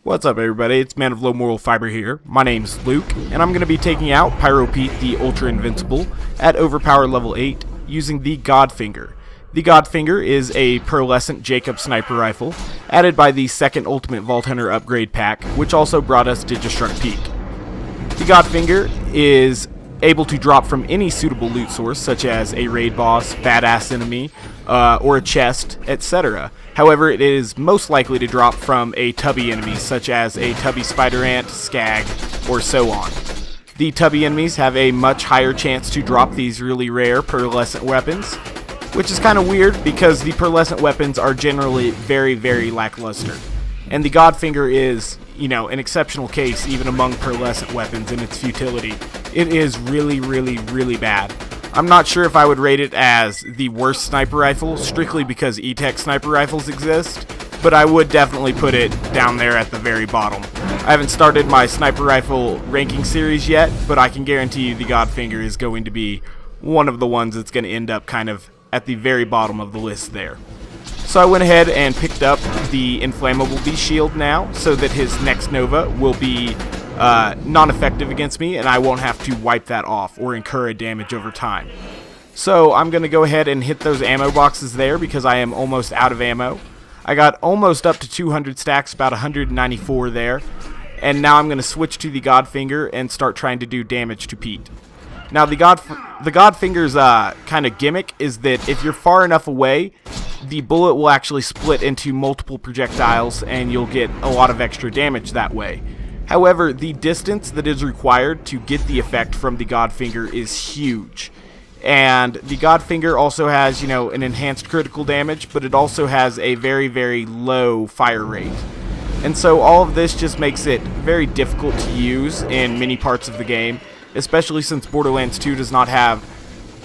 What's up, everybody? It's Man of Low Moral Fiber here. My name's Luke, and I'm going to be taking out Pyro Pete, the Ultra Invincible, at Overpower level 8 using the Godfinger. The Godfinger is a pearlescent Jakobs sniper rifle, added by the second Ultimate Vault Hunter upgrade pack, which also brought us Digistruct Peak. The Godfinger is able to drop from any suitable loot source, such as a raid boss, badass enemy, or a chest, etc. However, it is most likely to drop from a Tubby enemy, such as a Tubby spider ant, skag, or so on. The Tubby enemies have a much higher chance to drop these really rare pearlescent weapons, which is kind of weird because the pearlescent weapons are generally very lackluster. And the Godfinger is, an exceptional case even among pearlescent weapons in its futility. It is really bad. I'm not sure if I would rate it as the worst sniper rifle, strictly because E-Tech sniper rifles exist, but I would definitely put it down there at the very bottom. I haven't started my sniper rifle ranking series yet, but I can guarantee you the Godfinger is going to be one of the ones that's going to end up kind of at the very bottom of the list there. So I went ahead and picked up the Inflammable Beast Shield now, so that his next Nova will be non-effective against me, and I won't have to wipe that off or incur a damage over time. So I'm going to go ahead and hit those ammo boxes there because I am almost out of ammo. I got almost up to 200 stacks, about 194 there, and now I'm going to switch to the Godfinger and start trying to do damage to Pete. Now the Godfinger's kind of gimmick is that if you're far enough away, the bullet will actually split into multiple projectiles and you'll get a lot of extra damage that way. However, the distance that is required to get the effect from the Godfinger is huge. And the Godfinger also has, an enhanced critical damage, but it also has a very low fire rate. And so all of this just makes it very difficult to use in many parts of the game, especially since Borderlands 2 does not have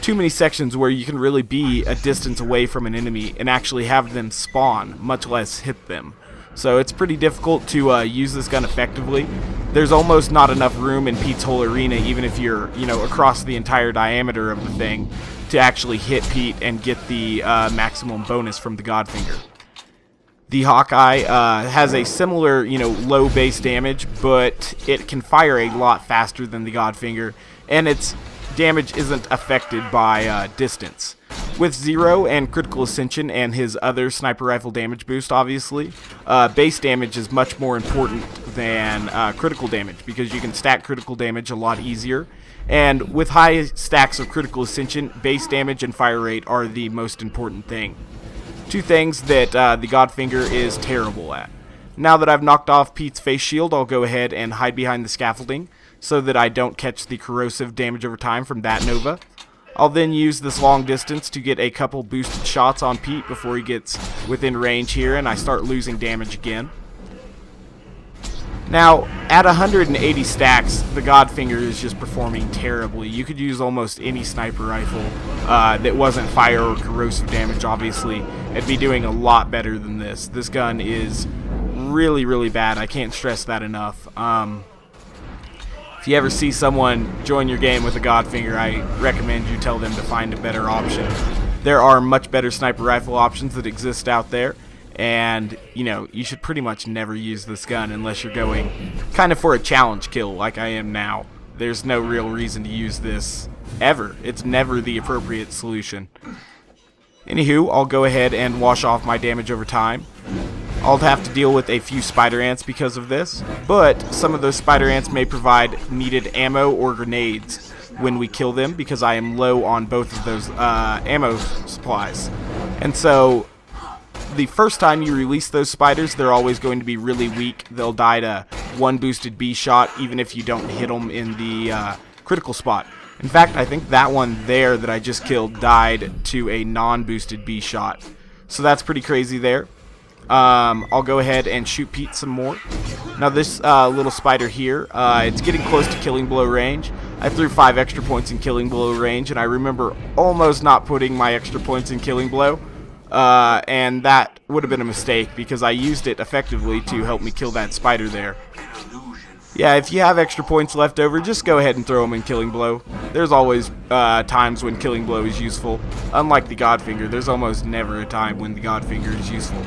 too many sections where you can really be a distance away from an enemy and actually have them spawn, much less hit them. So it's pretty difficult to use this gun effectively. There's almost not enough room in Pete's whole arena, even if you're, across the entire diameter of the thing, to actually hit Pete and get the maximum bonus from the Godfinger. The Hawkeye has a similar, low base damage, but it can fire a lot faster than the Godfinger, and its damage isn't affected by distance. With Zer0 and Critical Ascension and his other sniper rifle damage boost, obviously, base damage is much more important than critical damage because you can stack critical damage a lot easier. And with high stacks of Critical Ascension, base damage and fire rate are the most important thing. Two things that the Godfinger is terrible at. Now that I've knocked off Pete's face shield, I'll go ahead and hide behind the scaffolding so that I don't catch the corrosive damage over time from that Nova. I'll then use this long distance to get a couple boosted shots on Pete before he gets within range here and I start losing damage again. Now, at 180 stacks, the Godfinger is just performing terribly. You could use almost any sniper rifle that wasn't fire or corrosive damage, obviously, and be doing a lot better than this. This gun is really bad. I can't stress that enough. If you ever see someone join your game with a Godfinger, I recommend you tell them to find a better option. There are much better sniper rifle options that exist out there, and, you should pretty much never use this gun unless you're going kind of for a challenge kill like I am now. There's no real reason to use this ever. It's never the appropriate solution. Anywho, I'll go ahead and wash off my damage over time. I'll have to deal with a few spider ants because of this, but some of those spider ants may provide needed ammo or grenades when we kill them because I am low on both of those ammo supplies. And so the first time you release those spiders, they're always going to be really weak. They'll die to one boosted B shot even if you don't hit them in the critical spot. In fact, I think that one there that I just killed died to a non-boosted B shot. So that's pretty crazy there. I'll go ahead and shoot Pete some more. Now this little spider here, it's getting close to killing blow range. I threw 5 extra points in killing blow range, and I remember almost not putting my extra points in killing blow. And that would have been a mistake because I used it effectively to help me kill that spider there. Yeah, if you have extra points left over, just go ahead and throw them in Killing Blow. There's always times when Killing Blow is useful. Unlike the Godfinger, there's almost never a time when the Godfinger is useful.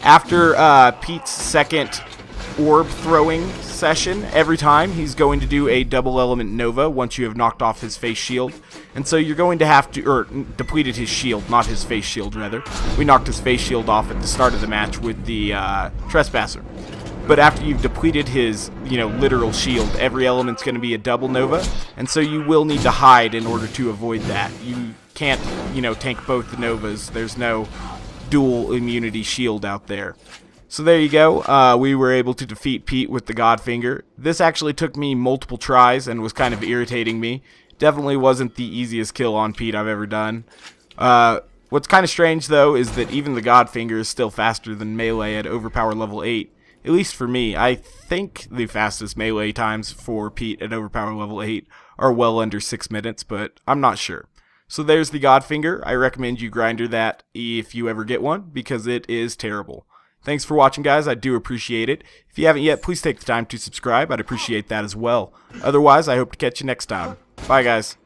After Pete's second orb throwing session. Every time he's going to do a double element nova once you have knocked off his face shield. And so you're going to have to, or depleted his shield, not his face shield rather. We knocked his face shield off at the start of the match with the Trespasser. But after you've depleted his, literal shield, every element's going to be a double nova, and so you will need to hide in order to avoid that. You can't, tank both the novas. There's no dual immunity shield out there. So there you go. We were able to defeat Pete with the Godfinger. This actually took me multiple tries and was kind of irritating me. Definitely wasn't the easiest kill on Pete I've ever done. What's kind of strange, though, is that even the Godfinger is still faster than melee at overpower level 8. At least for me. I think the fastest melee times for Pete at overpower level 8 are well under 6 minutes, but I'm not sure. So there's the Godfinger. I recommend you grinder that if you ever get one, because it is terrible. Thanks for watching, guys. I do appreciate it. If you haven't yet, please take the time to subscribe. I'd appreciate that as well. Otherwise, I hope to catch you next time. Bye, guys.